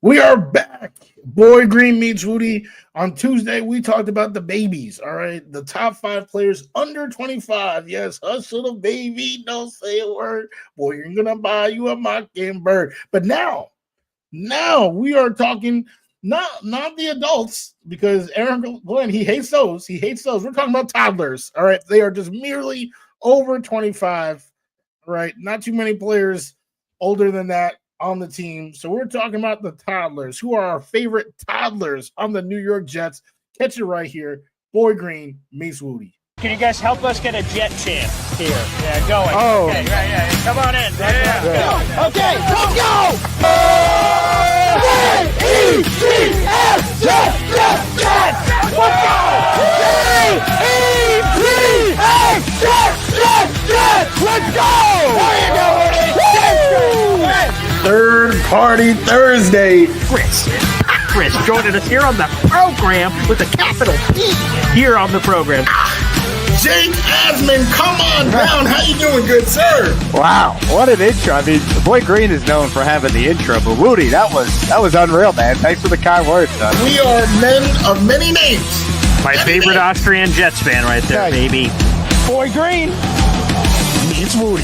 We are back. Boy Green meets Woody. On Tuesday, we talked about the babies. All right. The top 5 players under 25. Yes, hustle the baby. Don't say a word. Boy, you're going to buy you a mockingbird. But now we are talking not the adults because Aaron Glenn, he hates those. He hates those. We're talking about toddlers. All right. They are just merely over 25. All right. Not too many players older than that on the team. So we're talking about the toddlers. Who are our favorite toddlers on the New York Jets? Catch it right here. Boy Green meets Woody. Can you guys help us get a Jet chant here? Yeah, going. Oh. Okay, yeah. Come on in. Yeah. Okay, let's go! J-E-T-S, Jets, Jets, Jets! Let's go! J-E-T-S, Jets, Jets, Jets! Let's go! There you go, Woody! Third Party Thursday. Chris joining us here on the program with a capital P here on the program. Jake Asman, come on down. How you doing, good sir? Wow, what an intro. I mean, Boy Green is known for having the intro, but Woody, that was unreal, man. Thanks for the kind words, son. We are men of many names. My favorite Austrian Jets fan right there, baby. Boy Green. It's Woody.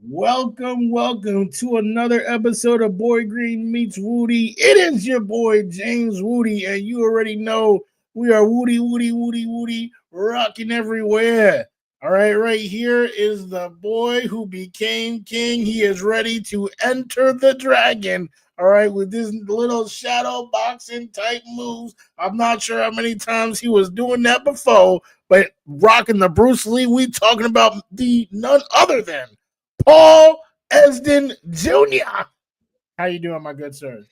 Welcome to another episode of Boy Green Meets Woody. It is your boy James Woody, and you already know we are Woody, rocking everywhere. All right, right here is the boy who became king. He is ready to enter the dragon. All right, with this little shadow boxing type moves. I'm not sure how many times he was doing that before, but rocking the Bruce Lee, we talking about the none other than Paul Esden Jr. How you doing, my good sir?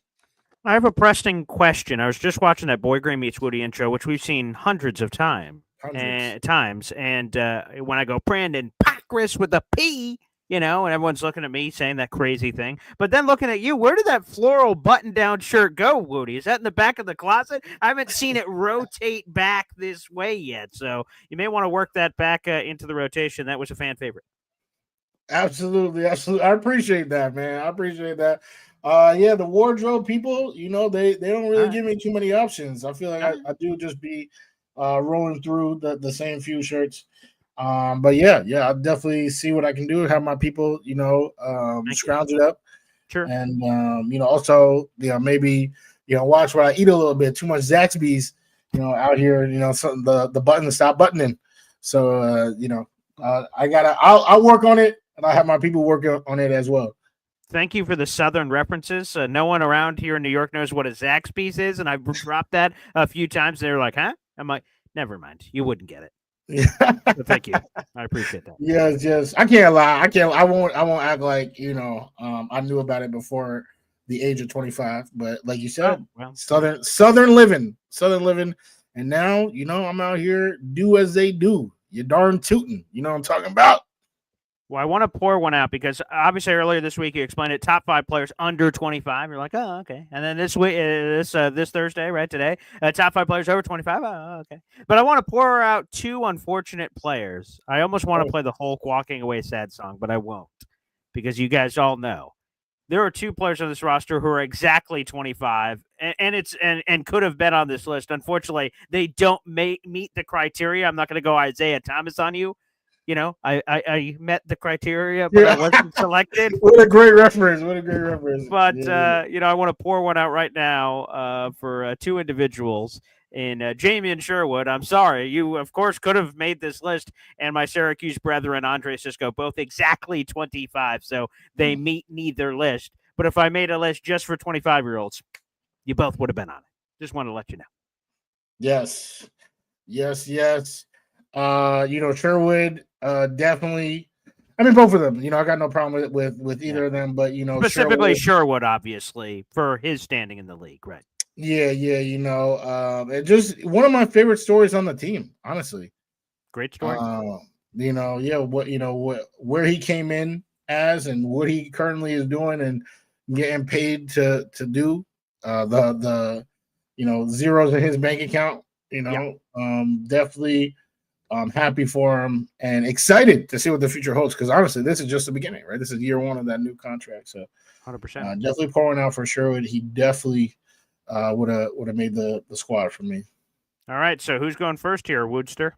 I have a pressing question. I was just watching that Boy Green Meets Woody intro, which we've seen hundreds of times. And when I go, Brandon Pacris with a P, and everyone's looking at me saying that crazy thing. But then looking at you, where did that floral button-down shirt go, Woody? Is that in the back of the closet? I haven't seen it rotate back this way yet. So you may want to work that back into the rotation. That was a fan favorite. Absolutely. I appreciate that, man. I appreciate that. The wardrobe people, they don't really give me too many options. I feel like I do just be rolling through the same few shirts. But yeah, I'll definitely see what I can do. Have my people, scrounge it up. Sure. And also, maybe watch what I eat a little bit. Too much Zaxby's, out here. Something the button stop buttoning. So I'll work on it. And I have my people working on it as well. Thank you for the Southern references. No one around here in New York knows what a Zaxby's is, and I've dropped that a few times. They're like, huh? I'm like, never mind. You wouldn't get it. So thank you. I appreciate that. Yes. I can't lie. I won't act like, I knew about it before the age of 25. But like you said, Southern living. And now, I'm out here, do as they do. You darn tootin'. You know what I'm talking about? Well, I want to pour one out because obviously earlier this week you explained it. Top 5 players under 25. You're like, oh, okay. And then this week, this Thursday, right today, top 5 players over 25. Oh, okay. But I want to pour out 2 unfortunate players. I almost want to play the Hulk "Walking Away" sad song, but I won't because you guys all know there are 2 players on this roster who are exactly 25 and could have been on this list. Unfortunately, they don't meet the criteria. I'm not going to go Isaiah Thomas on you. I met the criteria, but I wasn't selected. What a great reference. But, I want to pour one out right now for 2 individuals. In Jamie and Sherwood, I'm sorry. You, of course, could have made this list. And my Syracuse brethren, Andre Cisco, both exactly 25. So they meet neither list. But if I made a list just for 25-year-olds, you both would have been on it. Just want to let you know. Yes. Sherwood, definitely. I mean, both of them. I got no problem with either of them. But specifically Sherwood, obviously, for his standing in the league, right? Yeah. And just one of my favorite stories on the team, honestly. Great story. Where he came in as and what he currently is doing and getting paid to do. The zeros in his bank account. Definitely. I'm happy for him and excited to see what the future holds. Because honestly, this is just the beginning, right? This is year one of that new contract. So 100%. definitely pouring out for Sherwood. He definitely would have made the squad for me. All right. So who's going first here, Woodster?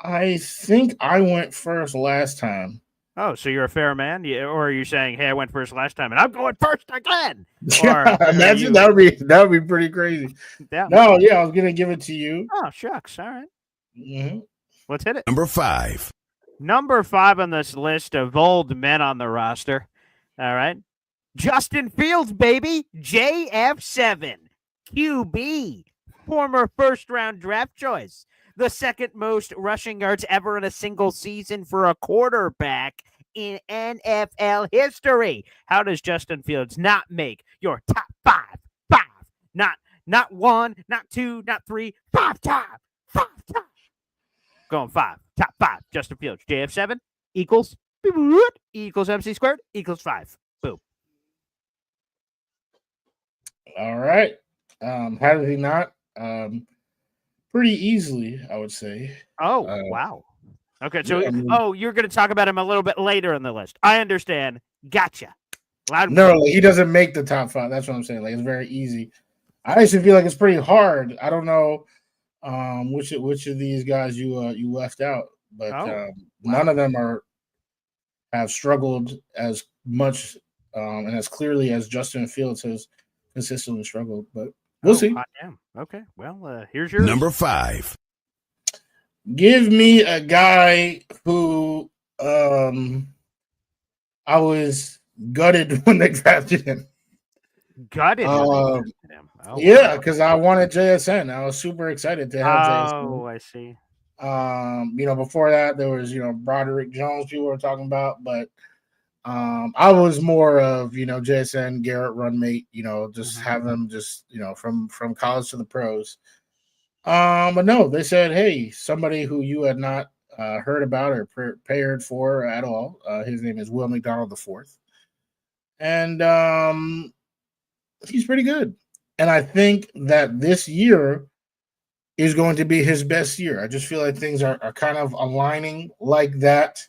I think I went first last time. Oh, so you're a fair man, or are you saying, "Hey, I went first last time, and I'm going first again"? Yeah, imagine that would be pretty crazy. Yeah. No, yeah, I was gonna give it to you. Oh, shucks. All right. Mm-hmm. Let's hit it. Number 5. Number 5 on this list of old men on the roster. All right. Justin Fields, baby. JF7. QB. Former first-round draft choice. The second most rushing yards ever in a single season for a quarterback in NFL history. How does Justin Fields not make your top 5? Not 1, not 2, not 3, 5 top. 5 top. Going 5. Top 5. Justin Fields. JF7 equals MC squared equals 5. Boom. All right. How did he not? Pretty easily, I would say. Oh, wow. Okay, so yeah, I mean- you're going to talk about him a little bit later in the list. I understand. Gotcha. Loud and No, clear. like, he doesn't make the top 5. That's what I'm saying. Like, it's very easy. I actually feel like it's pretty hard. I don't know which of these guys you left out, but none of them have struggled as much and as clearly as Justin Fields has consistently struggled. But we'll see. Hot damn. Okay. Well, here's yours. Number 5. Give me a guy who I was gutted when they drafted him. Gutted. Yeah, because I wanted JSN. I was super excited to have JSN. Oh, I see. Before that there was Broderick Jones people were talking about, but I was more of JSN, Garrett Runmate, just have them just from college to the pros. But no, they said, hey, somebody who you had not heard about or prepared for at all. His name is Will McDonald IV, and he's pretty good. And I think that this year is going to be his best year. I just feel like things are kind of aligning like that.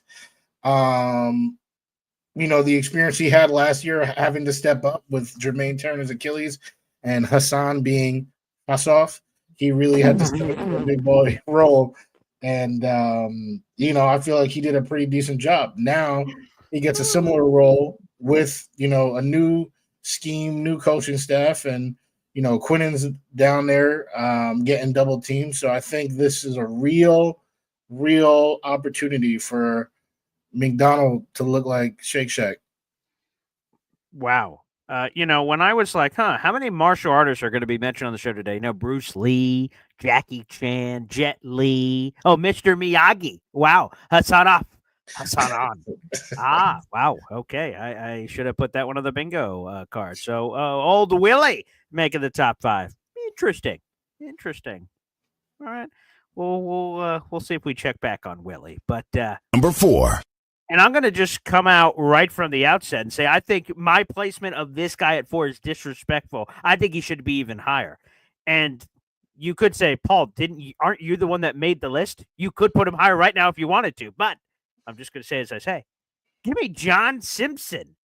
The experience he had last year, having to step up with Jermaine Turner's Achilles and Hassan being Hassoff, he really had to step into a big boy role. And, I feel like he did a pretty decent job. Now he gets a similar role with, a new scheme, new coaching staff, and, Quinnen's down there getting double teamed. So I think this is a real opportunity for McDonald to look like Shake Shack. Wow. When I was like, how many martial artists are going to be mentioned on the show today? Bruce Lee, Jackie Chan, Jet Li. Oh, Mr. Miyagi. Wow. Hassan on. Wow. Okay. I should have put that one on the bingo card. So old Willie making the top 5. Interesting. All right. We'll see if we check back on Willie. But Number 4. and I'm going to just come out right from the outset and say I think my placement of this guy at 4 is disrespectful. I think he should be even higher. And you could say, Paul, aren't you the one that made the list? You could put him higher right now if you wanted to. But I'm just going to say as I say. Give me John Simpson.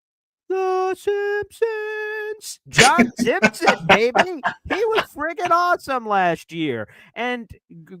The Simpsons. John Simpson, baby. He was friggin' awesome last year. And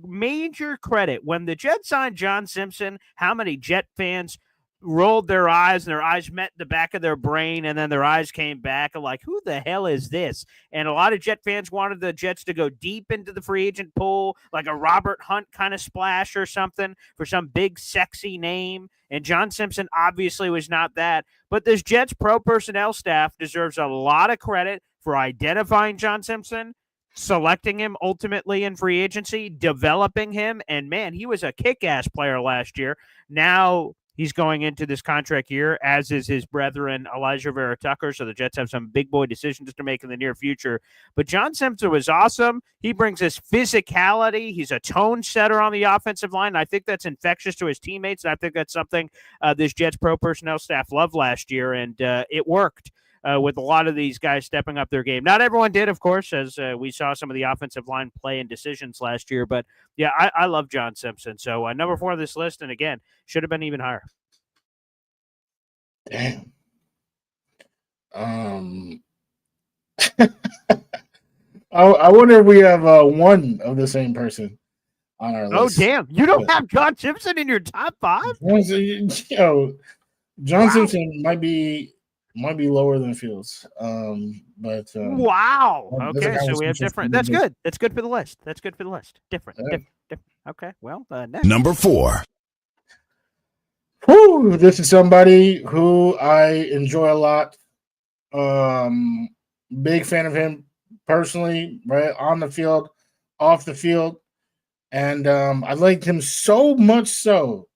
major credit. When the Jets signed John Simpson, how many Jet fans rolled their eyes and their eyes met the back of their brain and then their eyes came back and like, who the hell is this? And a lot of Jet fans wanted the Jets to go deep into the free agent pool, like a Robert Hunt kind of splash or something for some big sexy name. And John Simpson obviously was not that. But this Jets pro personnel staff deserves a lot of credit for identifying John Simpson, selecting him ultimately in free agency, developing him. And man, he was a kick-ass player last year. Now he's going into this contract year, as is his brethren, Elijah Vera Tucker. So the Jets have some big boy decisions to make in the near future. But John Simpson was awesome. He brings this physicality. He's a tone setter on the offensive line. I think that's infectious to his teammates. And I think that's something this Jets pro personnel staff loved last year, and it worked. with a lot of these guys stepping up their game. Not everyone did, of course, as we saw some of the offensive line play and decisions last year. But, yeah, I love John Simpson. So number 4 on this list, and, again, should have been even higher. Damn. I wonder if we have one of the same person on our list. Oh, damn. You don't have John Simpson in your top 5? John Simpson might be lower than Fields. But wow. there's a Okay, guy so with we have some different. sense. That's good. That's good for the list. Different. Yeah. Different. Okay, well, next. Number 4. Whew, this is somebody who I enjoy a lot. Big fan of him personally, right? On the field, off the field. And I liked him so much so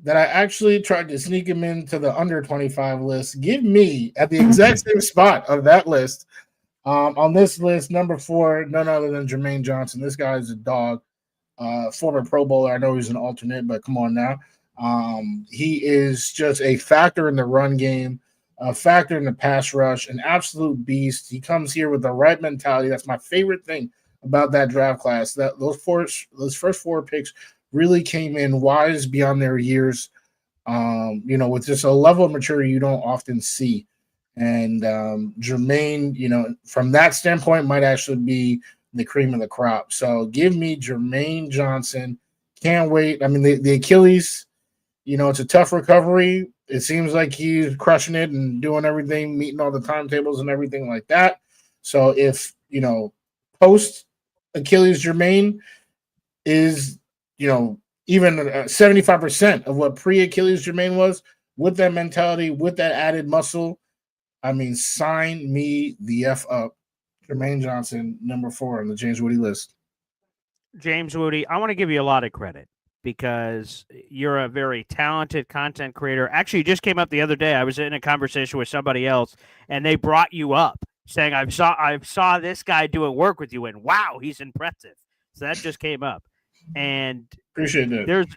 that I actually tried to sneak him into the under 25 list. Give me at the exact same spot of that list. On this list, number 4, none other than Jermaine Johnson. This guy is a dog. Former Pro Bowler. I know he's an alternate, but come on now. He is just a factor in the run game, a factor in the pass rush, an absolute beast. He comes here with the right mentality. That's my favorite thing about that draft class. That those first 4 picks really came in wise beyond their years. With just a level of maturity you don't often see. And Jermaine, from that standpoint, might actually be the cream of the crop. So give me Jermaine Johnson. Can't wait. I mean, the Achilles, it's a tough recovery. It seems like he's crushing it and doing everything, meeting all the timetables and everything like that. So if, post Achilles Jermaine is, even 75% of what pre-Achilles Jermaine was, with that mentality, with that added muscle, I mean, sign me the F up. Jermaine Johnson, number 4 on the James Woody list. James Woody, I want to give you a lot of credit because you're a very talented content creator. Actually, you just came up the other day. I was in a conversation with somebody else, and they brought you up saying, I saw this guy doing work with you, and wow, he's impressive. So that just came up. And appreciate that.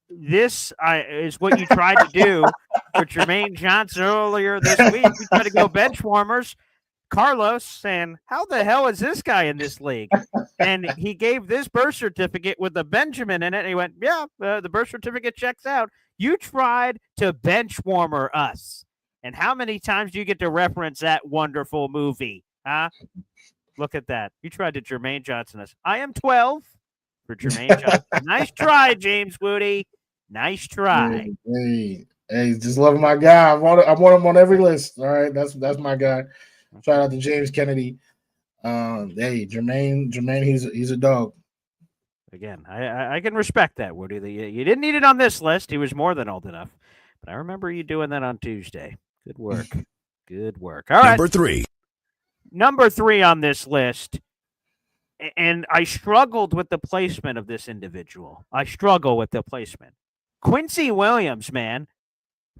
This is what you tried to do for Jermaine Johnson earlier this week. You tried to go bench warmers. Carlos saying, how the hell is this guy in this league? And he gave this birth certificate with a Benjamin in it. And he went, yeah, the birth certificate checks out. You tried to bench warmer us. And how many times do you get to reference that wonderful movie? Huh? Look at that. You tried to Jermaine Johnson us. I am 12 for Jermaine Johnson. Nice try, James Woody. Nice try. Hey, just loving my guy. I want him on every list. All right, that's my guy. Shout out to James Kennedy. Hey, Jermaine, he's a dog. Again, I can respect that, Woody. You didn't need it on this list. He was more than old enough. But I remember you doing that on Tuesday. Good work. Good work. All right. Number 3 on this list. And I struggled with the placement of this individual. I struggle with the placement. Quincy Williams, man.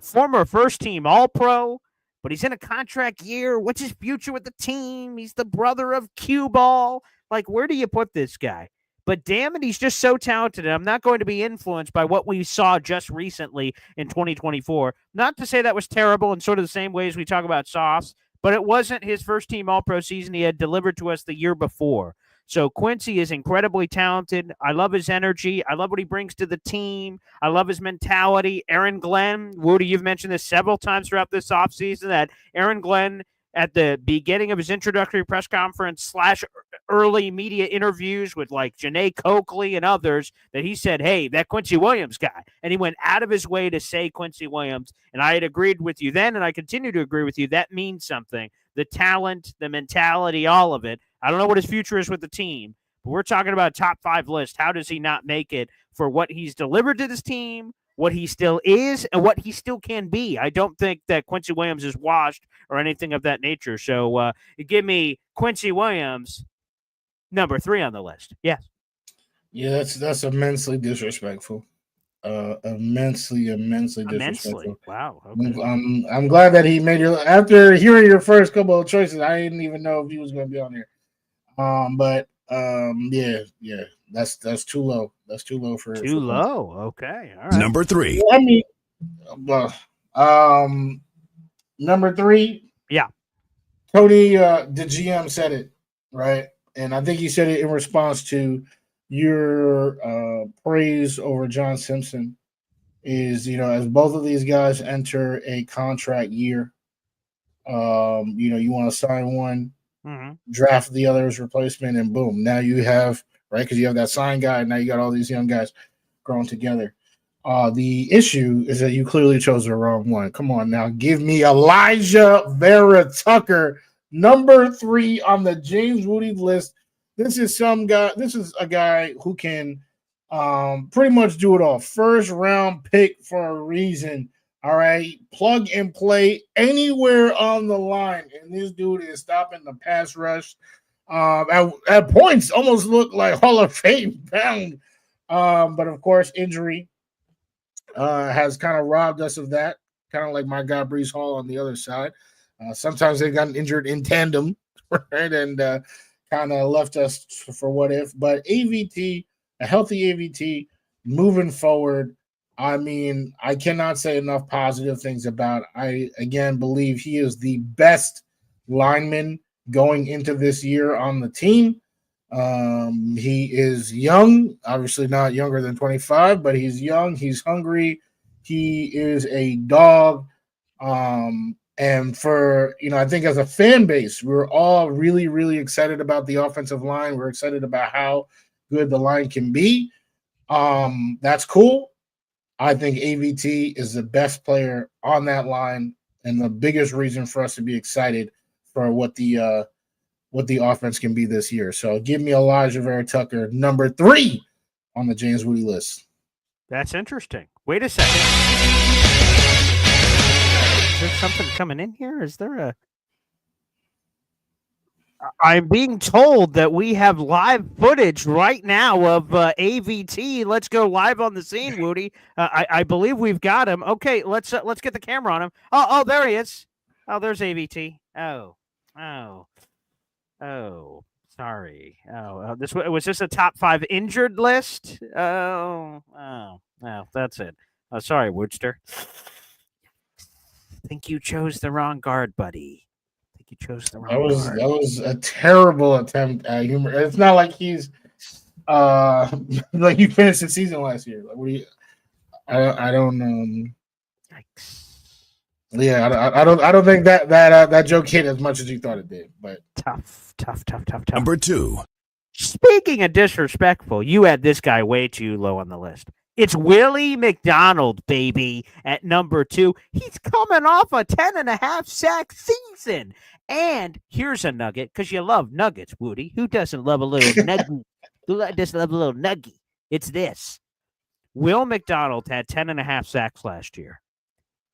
Former first-team All-Pro. But he's in a contract year. What's his future with the team? He's the brother of Cue Ball. Like, where do you put this guy? But damn it, he's just so talented. And I'm not going to be influenced by what we saw just recently in 2024. Not to say that was terrible in sort of the same ways we talk about Sauce, but it wasn't his first team All-Pro season he had delivered to us the year before. So Quincy is incredibly talented. I love his energy. I love what he brings to the team. I love his mentality. Aaron Glenn, Woody, you've mentioned this several times throughout this offseason that Aaron Glenn, at the beginning of his introductory press conference / early media interviews with like Janae Coakley and others, that he said, hey, that Quincy Williams guy. And he went out of his way to say Quincy Williams. And I had agreed with you then, and I continue to agree with you. That means something. The talent, the mentality, all of it. I don't know what his future is with the team, but we're talking about a top 5 list. How does he not make it for what he's delivered to this team, what he still is, and what he still can be? I don't think that Quincy Williams is washed or anything of that nature. So give me Quincy Williams, number 3 on the list. Yes. Yeah, that's immensely disrespectful. Immensely disrespectful. Wow. Okay. I'm glad that he made your. After hearing your first couple of choices, I didn't even know if he was going to be on here. Yeah, that's too low. That's too low for too low. Okay, all right. Number 3. I mean, Number 3. Yeah. Tony, the GM said it, right? And I think he said it in response to your praise over John Simpson is, as both of these guys enter a contract year, you want to sign one, draft the other's replacement, and boom, now you have, right? Because you have that sign guy, and now you got all these young guys growing together. The issue is that you clearly chose the wrong one. Come on now, give me Elijah Vera Tucker, number 3 on the James Woody list. This is a guy who can pretty much do it all. First round pick for a reason. All right, plug and play anywhere on the line, and this dude is stopping the pass rush. At points, almost look like Hall of Fame bound. But of course, injury has kind of robbed us of that. Kind of like my guy Breece Hall on the other side. Sometimes they've gotten injured in tandem, right, and kind of left us for what if. But AVT, a healthy AVT, moving forward. I mean, I cannot say enough positive things about. I again believe he is the best lineman going into this year on the team. He is young, obviously not younger than 25, but he's young. He's hungry. He is a dog. And for, I think as a fan base, we're all really, really excited about the offensive line. We're excited about how good the line can be. That's cool. I think AVT is the best player on that line and the biggest reason for us to be excited for what the offense can be this year. So give me Elijah Vera Tucker, number 3 on the James Woody list. That's interesting. Wait a second. Is there something coming in here? Is there a... I'm being told that we have live footage right now of AVT. Let's go live on the scene, Woody. I believe we've got him. Okay, let's get the camera on him. Oh, there he is. Oh, there's AVT. Oh, sorry. Was this a top 5 injured list? Oh, that's it. Oh, sorry, Woodster. I think you chose the wrong guard, buddy. You chose the wrong guard. That was a terrible attempt at humor. It's not like he's like you finished the season last year. Like I don't Yikes. Yeah, I don't think that joke hit as much as you thought it did. But tough. Number 2. Speaking of disrespectful, you had this guy way too low on the list. It's Willie McDonald, baby, at number 2. He's coming off a 10.5 sack season. And here's a nugget, because you love nuggets, Woody. Who doesn't love a little nugget? Who doesn't love a little nugget? It's this. Will McDonald had 10.5 sacks last year.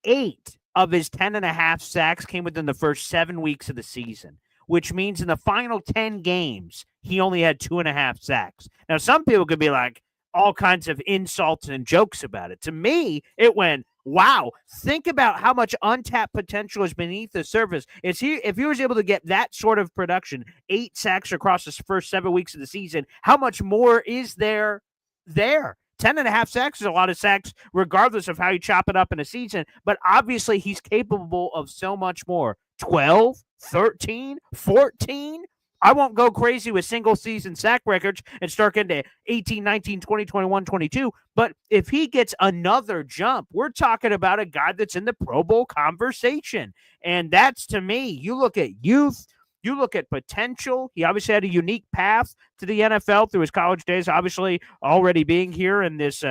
8 of his 10.5 sacks came within the first 7 weeks of the season, which means in the final 10 games, he only had 2.5 sacks. Now, some people could be like, all kinds of insults and jokes about it. To me, it went, wow, think about how much untapped potential is beneath the surface. If he was able to get that sort of production, 8 sacks across the first 7 weeks of the season, how much more is there? 10.5 sacks is a lot of sacks, regardless of how you chop it up in a season. But obviously, he's capable of so much more. 12, 13, 14. I won't go crazy with single season sack records and start getting to 18, 19, 20, 21, 22. But if he gets another jump, we're talking about a guy that's in the Pro Bowl conversation. And that's, to me, you look at youth, you look at potential. He obviously had a unique path to the NFL through his college days, obviously already being here in this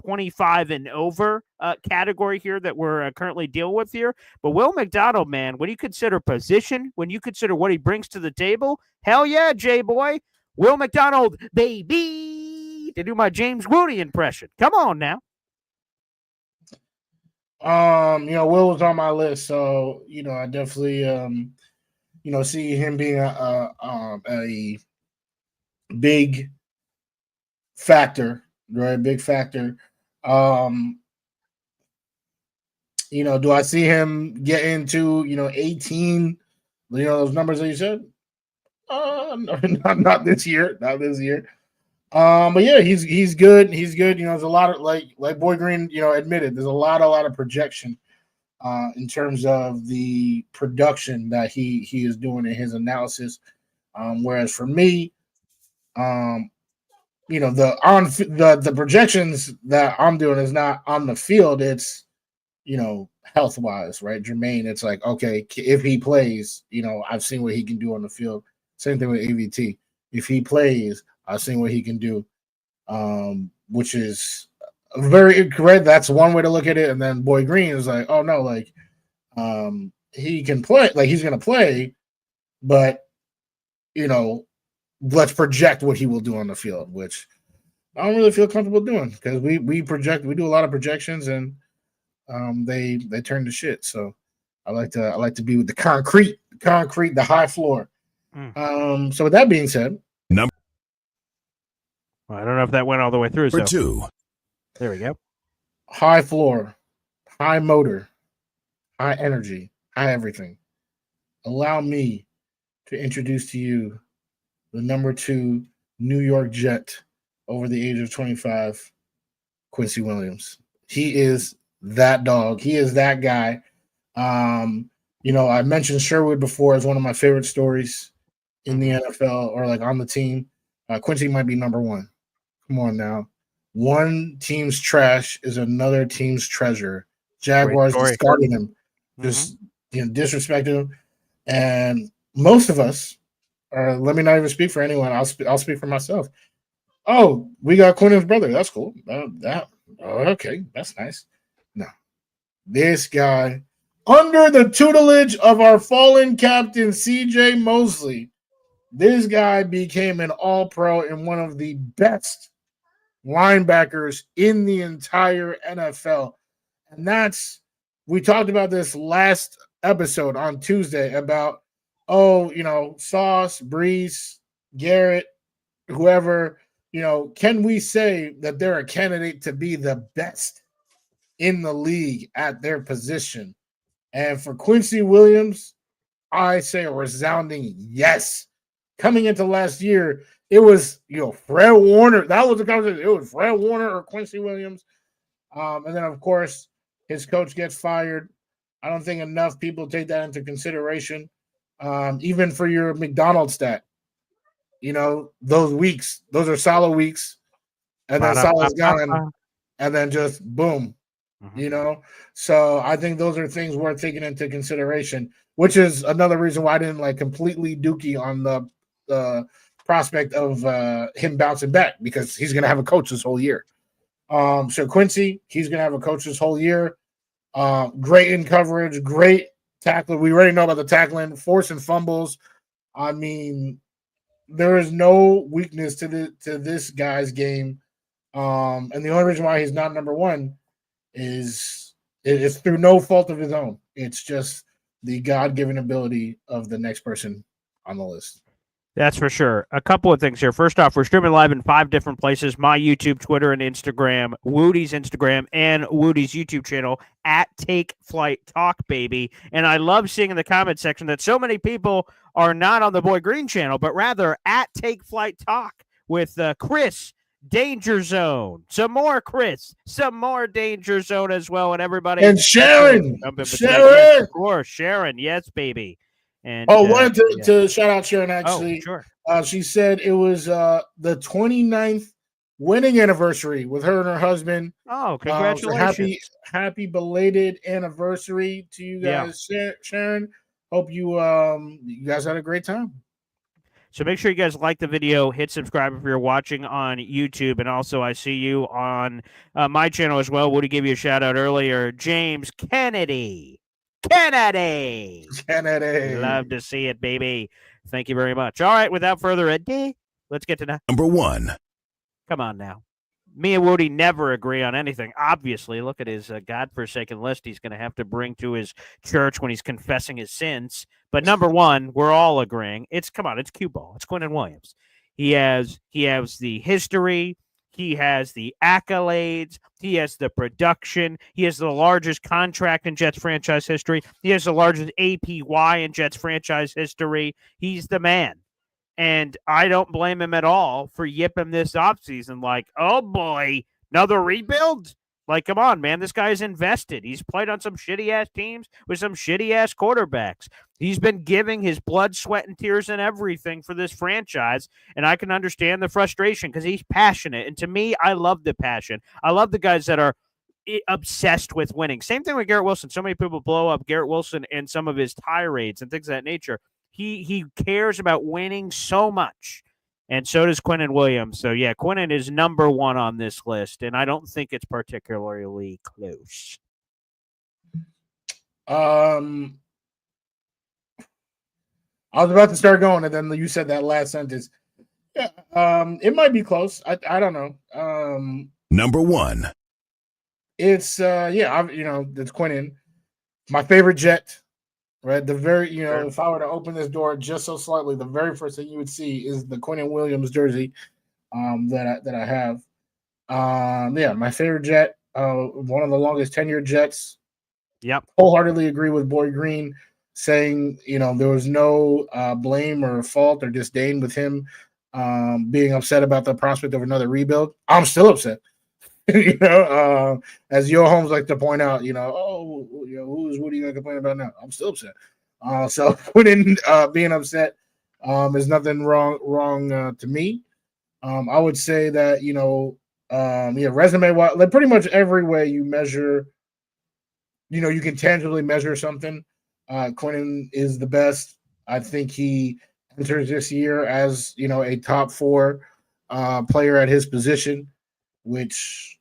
25 and over category here that we're currently dealing with here. But Will McDonald, man, when you consider position, when you consider what he brings to the table, hell yeah, J-boy. Will McDonald, baby, to do my James Woody impression. Come on now. Will was on my list, so, I definitely, see him being a big factor, right? Big factor. Do I see him get into, 18, those numbers that you said? Not this year. Not this year. But yeah, he's good. He's good. There's a lot of like Boy Green, admitted there's a lot of projection in terms of the production that he is doing in his analysis. Whereas for me, the projections that I'm doing is not on the field. It's health wise, right? Jermaine, it's like, okay, if he plays, I've seen what he can do on the field. Same thing with AVT. If he plays, I've seen what he can do, which is very correct. That's one way to look at it. And then Boy Green is like, oh no, like he can play, like he's gonna play, but let's project what he will do on the field, which I don't really feel comfortable doing because we do a lot of projections and they turn to shit. So I like to be with the concrete, the high floor. So with that being said, well, I don't know if that went all the way through. Number 2. There we go. High floor, high motor, high energy, high everything. Allow me to introduce to you the number 2 New York Jet over the age of 25, Quincy Williams. He is that dog. He is that guy. I mentioned Sherwood before as one of my favorite stories in the NFL or like on the team. Quincy might be number 1. Come on now. One team's trash is another team's treasure. Jaguars discarded him, just disrespected him, and most of us, let me not even speak for anyone. I'll speak for myself. Oh, we got Quinn's brother. That's cool. Okay, that's nice. No, this guy, under the tutelage of our fallen captain C.J. Mosley, this guy became an All-Pro and one of the best linebackers in the entire NFL. And we talked about this last episode on Tuesday about, Sauce, Brees, Garrett, whoever, can we say that they're a candidate to be the best in the league at their position? And for Quincy Williams, I say a resounding yes. Coming into last year, it was, Fred Warner. That was the conversation. It was Fred Warner or Quincy Williams. And then, of course, his coach gets fired. I don't think enough people take that into consideration. Even for your McDonald's stat, those weeks, those are solid weeks. And then Salah's gone, and then just boom, So I think those are things worth taking into consideration, which is another reason why I didn't completely dookie on the prospect of him bouncing back, because he's going to have a coach this whole year. So Quincy, he's going to have a coach this whole year. Great in coverage, great tackler. We already know about the tackling, forcing fumbles. I mean, there is no weakness to this guy's game. And the only reason why he's not number 1 is it's through no fault of his own. It's just the God-given ability of the next person on the list. That's for sure. A couple of things here. First off, we're streaming live in 5 different places: my YouTube, Twitter, and Instagram, Woody's Instagram, and Woody's YouTube channel at Take Flight Talk, baby. And I love seeing in the comment section that so many people are not on the Boy Green channel, but rather at Take Flight Talk with Chris, Danger Zone, some more Chris, some more Danger Zone as well, and everybody. And Sharon, Sharon, of course, Sharon, yes, baby. And wanted to shout out Sharon, actually. Sure. She said it was the 29th winning anniversary with her and her husband. Oh, congratulations. So happy belated anniversary to you guys, Sharon. Hope you guys had a great time. So make sure you guys like the video, hit subscribe if you're watching on YouTube, and also I see you on my channel as well. Woody gave you a shout out earlier. James Kennedy. Love to see it, baby. Thank you very much. All right, without further ado, let's get to number 1. Come on now. Me and Woody never agree on anything. Obviously, look at his godforsaken list he's going to have to bring to his church when he's confessing his sins. But number 1, we're all agreeing. It's Cue Ball. It's Quinnen Williams. He has the history. He has the accolades. He has the production. He has the largest contract in Jets franchise history. He has the largest APY in Jets franchise history. He's the man. And I don't blame him at all for yipping this offseason like, oh boy, another rebuild? Like, come on, man. This guy's invested. He's played on some shitty-ass teams with some shitty-ass quarterbacks. He's been giving his blood, sweat, and tears and everything for this franchise, and I can understand the frustration because he's passionate. And to me, I love the passion. I love the guys that are obsessed with winning. Same thing with Garrett Wilson. So many people blow up Garrett Wilson and some of his tirades and things of that nature. He cares about winning so much. And so does Quinnen Williams. So, yeah, Quinnen is number one on this list, and I don't think it's particularly close. I was about to start going, and then you said that last sentence. Yeah, it might be close. I don't know. Number 1. It's it's Quinnen. My favorite Jet. Right, if I were to open this door just so slightly, the very first thing you would see is the Quinnen Williams jersey, that I have. My favorite Jet, one of the longest tenured Jets. Yep, wholeheartedly agree with Boy Green, saying there was no blame or fault or disdain with him being upset about the prospect of another rebuild. I'm still upset. As Yo Holmes like to point out, what are you going to complain about now? I'm still upset. So Quinnen being upset is nothing wrong to me. I would say that resume wise, like pretty much every way you measure, you can tangibly measure something. Quinnen is the best. I think he enters this year as a top 4 player at his position, which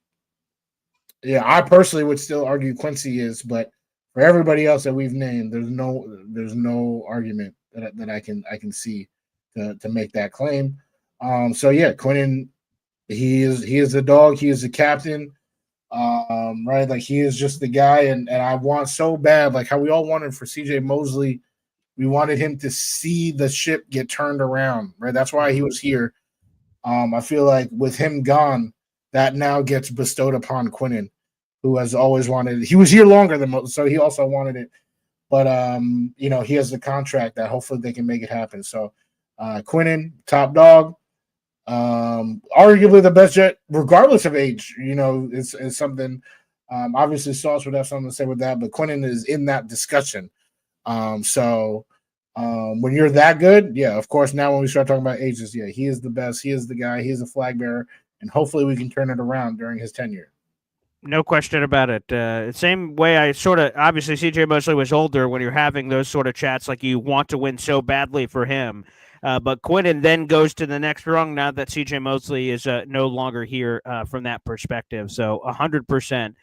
I personally would still argue Quincy is, but for everybody else that we've named, there's no argument that I can see to make that claim. Quinnen, he is the dog, he is the captain, right? Like he is just the guy, and I want so bad, like how we all wanted for CJ Mosley, we wanted him to see the ship get turned around, right? That's why he was here. I feel like with him gone, that now gets bestowed upon Quinnen, who has always wanted it. He was here longer than most, so he also wanted it. But, he has the contract that hopefully they can make it happen. So, Quinnen, top dog, arguably the best Jet, regardless of age. It's something, obviously Sauce would have something to say with that, but Quinnen is in that discussion. When you're that good, of course, now when we start talking about ages, he is the best. He is the guy. He is the flag bearer. And hopefully we can turn it around during his tenure. No question about it. Same way I obviously CJ Mosley was older when you're having those sort of chats, like you want to win so badly for him. But Quinnen then goes to the next rung now that CJ Mosley is no longer here from that perspective. So 100%.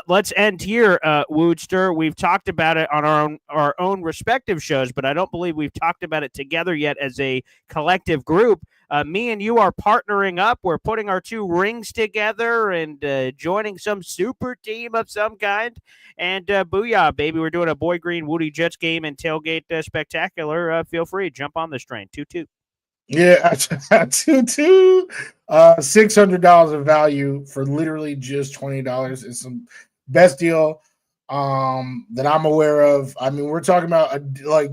Let's end here, Woodster. We've talked about it on our own respective shows, but I don't believe we've talked about it together yet as a collective group. Me and you are partnering up. We're putting our 2 rings together and joining some super team of some kind. And booyah, baby. We're doing a Boy Green Woody Jets game and tailgate spectacular. Feel free. Jump on this train. 2-2. Yeah, 2-2. $600 of value for literally just $20. It's the best deal that I'm aware of. I mean, we're talking about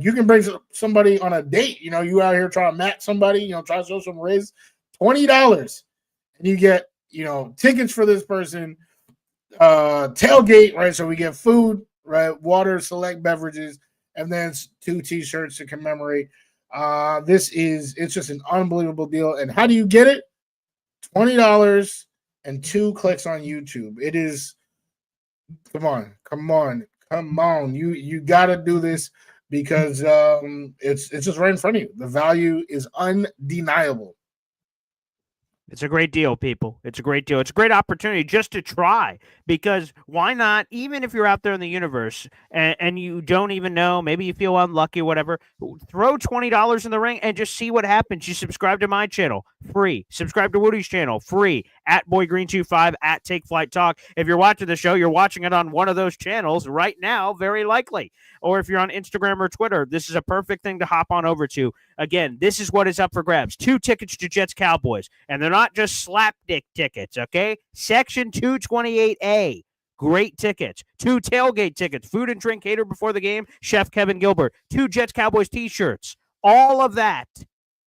you can bring somebody on a date. You out here trying to match somebody. Try to show some raise. $20, and you get tickets for this person. Tailgate, right? So we get food, right? Water, select beverages, and then 2 T-shirts to commemorate. It's just an unbelievable deal. And how do you get it? $20 and 2 clicks on YouTube. It is. Come on. You got to do this because it's just right in front of you. The value is undeniable. It's a great deal, people. It's a great deal. It's a great opportunity just to try, because why not? Even if you're out there in the universe and you don't even know, maybe you feel unlucky or whatever, throw $20 in the ring and just see what happens. You subscribe to my channel, free. Subscribe to Woody's channel, free. At BoyGreen25, at Take Flight Talk. If you're watching the show, you're watching it on one of those channels right now, very likely. Or if you're on Instagram or Twitter, this is a perfect thing to hop on over to. Again, this is what is up for grabs. 2 tickets to Jets Cowboys. And they're not just slapdick tickets, okay? Section 228A. Great tickets. 2 tailgate tickets. Food and drink catered before the game. Chef Kevin Gilbert. 2 Jets Cowboys t-shirts. All of that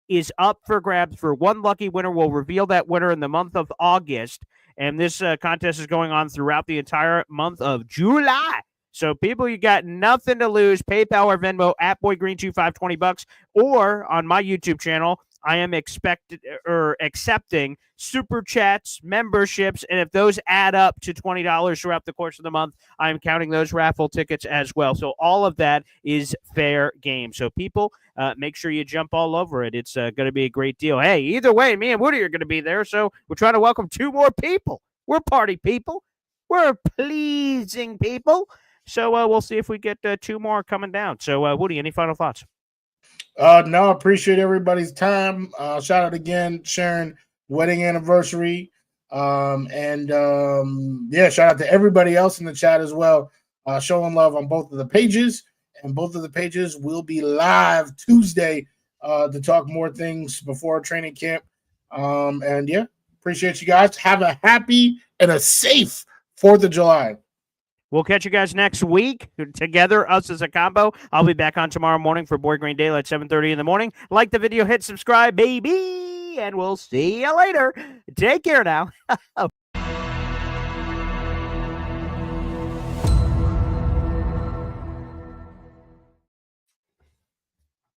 is up for grabs for one lucky winner. We'll reveal that winner in the month of August. And this contest is going on throughout the entire month of July. So, people, you got nothing to lose. PayPal or Venmo at BoyGreen25, $20, or on my YouTube channel, I am accepting super chats, memberships, and if those add up to $20 throughout the course of the month, I am counting those raffle tickets as well. So all of that is fair game. So people, make sure you jump all over it. It's going to be a great deal. Hey, either way, me and Woody are going to be there, so we're trying to welcome 2 more people. We're party people. We're pleasing people. So we'll see if we get 2 more coming down. So, Woody, any final thoughts? No, appreciate everybody's time. Shout out again, Sharon, wedding anniversary. Yeah, shout out to everybody else in the chat as well. Showing love on both of the pages, and both of the pages will be live Tuesday to talk more things before training camp. Yeah, appreciate you guys. Have a happy and a safe 4th of July. We'll catch you guys next week together, us as a combo. I'll be back on tomorrow morning for Boy Green Daily at 7:30 in the morning. Like the video, hit subscribe, baby, and we'll see you later. Take care now.